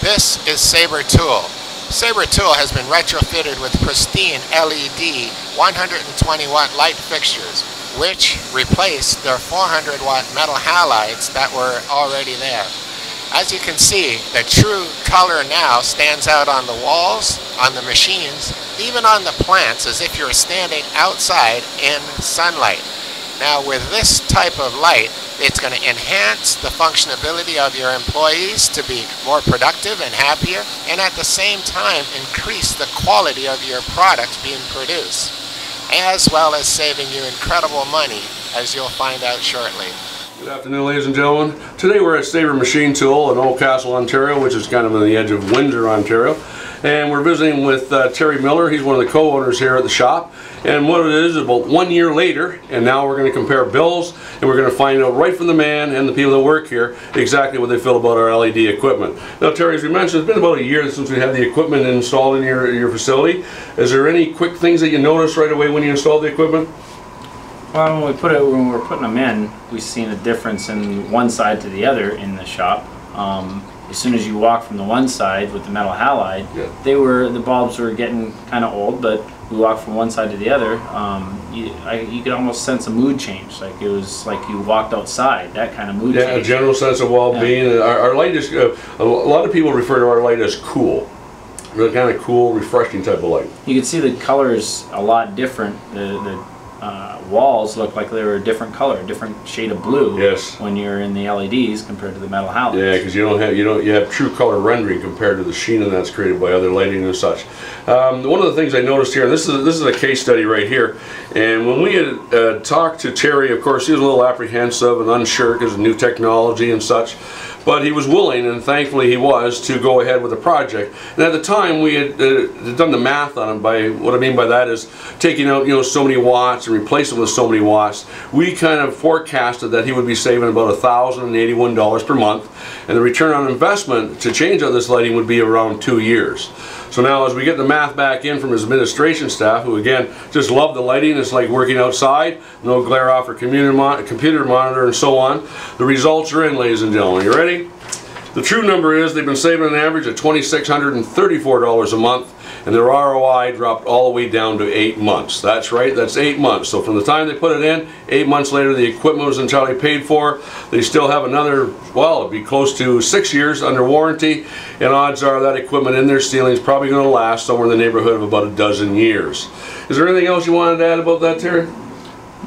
This is Sabre Tool. Sabre Tool has been retrofitted with Pristine LED 120 watt light fixtures, which replace their 400 watt metal halides that were already there. As you can see, the true color now stands out on the walls, on the machines, even on the plants, as if you're standing outside in sunlight. Now with this type of light, it's going to enhance the functionality of your employees to be more productive and happier, and at the same time increase the quality of your product being produced, as well as saving you incredible money, as you'll find out shortly. Good afternoon, ladies and gentlemen. Today we're at Sabre Machine Tool in Oldcastle, Ontario, which is kind of on the edge of Windsor, Ontario. And we're visiting with Terry Miller. He's one of the co-owners here at the shop. And what it is about 1 year later, and now we're going to compare bills, and we're going to find out right from the man and the people that work here exactly what they feel about our LED equipment. Now, Terry, as we mentioned, it's been about a year since we had the equipment installed in your facility. Is there any quick things that you noticed right away when you installed the equipment? Well, when we were putting them in, we've seen a difference in one side to the other in the shop. As soon as you walk from the one side with the metal halide, the bulbs were getting kind of old, but we walked from one side to the other. You could almost sense a mood change, like it was like you walked outside. That kind of mood change. Yeah, a general sense of well-being. Yeah. Our light is a lot of people refer to our light as cool. Really kind of cool, refreshing type of light. You can see the colors a lot different. The walls look like they were a different color, a different shade of blue. Yes. When you're in the LEDs compared to the metal halides. Yeah, because you have true color rendering compared to the sheen that's created by other lighting and such. One of the things I noticed here, and this is a case study right here, and when we had talked to Terry, of course he was a little apprehensive and unsure because of new technology and such. But he was willing, and thankfully he was, to go ahead with the project. And at the time we had done the math on it. By what I mean by that is taking out so many watts and replacing it with so many watts. We kind of forecasted that he would be saving about $1,081 per month, and the return on investment to change out this lighting would be around 2 years. So now as we get the math back in from his administration staff, who again just love the lighting, it's like working outside, no glare off or computer monitor and so on, the results are in, ladies and gentlemen. You ready? The true number is they've been saving an average of $2,634 a month, and their ROI dropped all the way down to 8 months. That's right, that's 8 months. So from the time they put it in, 8 months later the equipment was entirely paid for. They still have another, well, it'd be close to 6 years under warranty, and odds are that equipment in their ceiling is probably going to last somewhere in the neighborhood of about a dozen years. Is there anything else you wanted to add about that, Terry?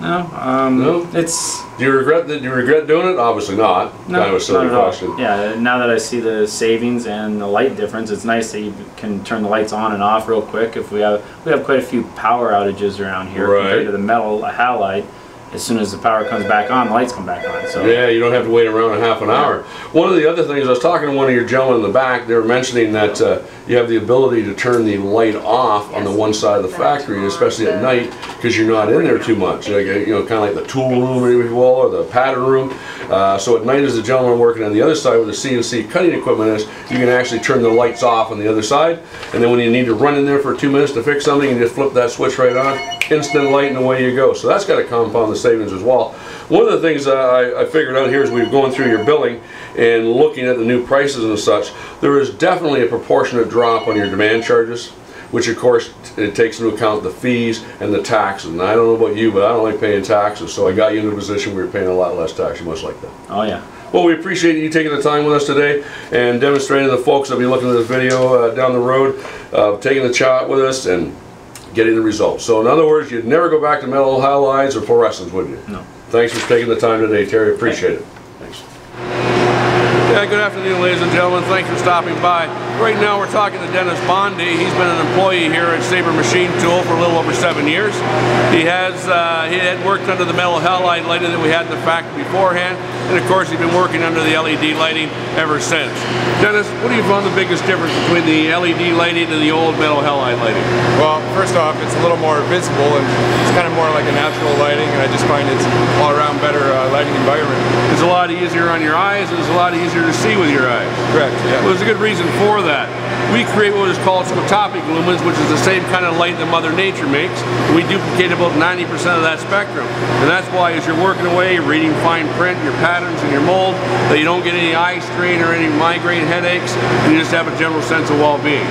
No. No? It's. Do you regret doing it? Obviously not. No, kind of a silly question. Yeah. Now that I see the savings and the light difference, it's nice that you can turn the lights on and off real quick. If we have quite a few power outages around here compared to the metal halide. As soon as the power comes back on, the lights come back on. So yeah, you don't have to wait around a half an hour. One of the other things, I was talking to one of your gentlemen in the back, they were mentioning that you have the ability to turn the light off on the one side of the factory, especially at night, because you're not in there too much. Like, kind of like the tool room, if you will, or the pattern room. So at night, as the gentleman working on the other side where the CNC cutting equipment is, you can actually turn the lights off on the other side, and then when you need to run in there for 2 minutes to fix something, you just flip that switch right on, instant light, and away you go. So that's got to compound the savings as well. One of the things I figured out here as we were going through your billing and looking at the new prices and such, there is definitely a proportionate drop on your demand charges, which of course it takes into account the fees and the taxes. And I don't know about you, but I don't like paying taxes, so I got you in a position where you're paying a lot less tax. You must like that. Oh yeah. Well, we appreciate you taking the time with us today and demonstrating to the folks that will be looking at this video down the road, taking the chat with us and getting the results. So in other words, you'd never go back to metal halides or fluorescents, would you? No. Thanks for taking the time today, Terry. Appreciate it. Thanks. Yeah, good afternoon, ladies and gentlemen. Thanks for stopping by. Right now we're talking to Dennis Bondi. He's been an employee here at Sabre Machine Tool for a little over 7 years. He had worked under the metal halide lighting that we had in the factory beforehand, and of course he's been working under the LED lighting ever since. Dennis, what do you find the biggest difference between the LED lighting and the old metal halide lighting? Well, first off, it's a little more visible and it's kind of more like a natural lighting, and I just find it's all around better lighting environment. It's a lot easier on your eyes, and it's a lot easier to see with your eyes. Correct, yeah. Well, there's a good reason for that. that. We create what is called scotopic lumens, which is the same kind of light that Mother Nature makes. We duplicate about 90% of that spectrum. And that's why as you're working away, reading fine print, your patterns and your mold, that you don't get any eye strain or any migraine headaches, and you just have a general sense of well-being.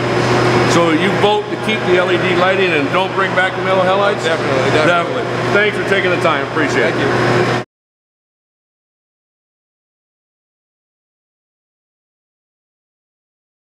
So you vote to keep the LED lighting and don't bring back the metal halides? Definitely. Thanks for taking the time. Appreciate it. Thank you.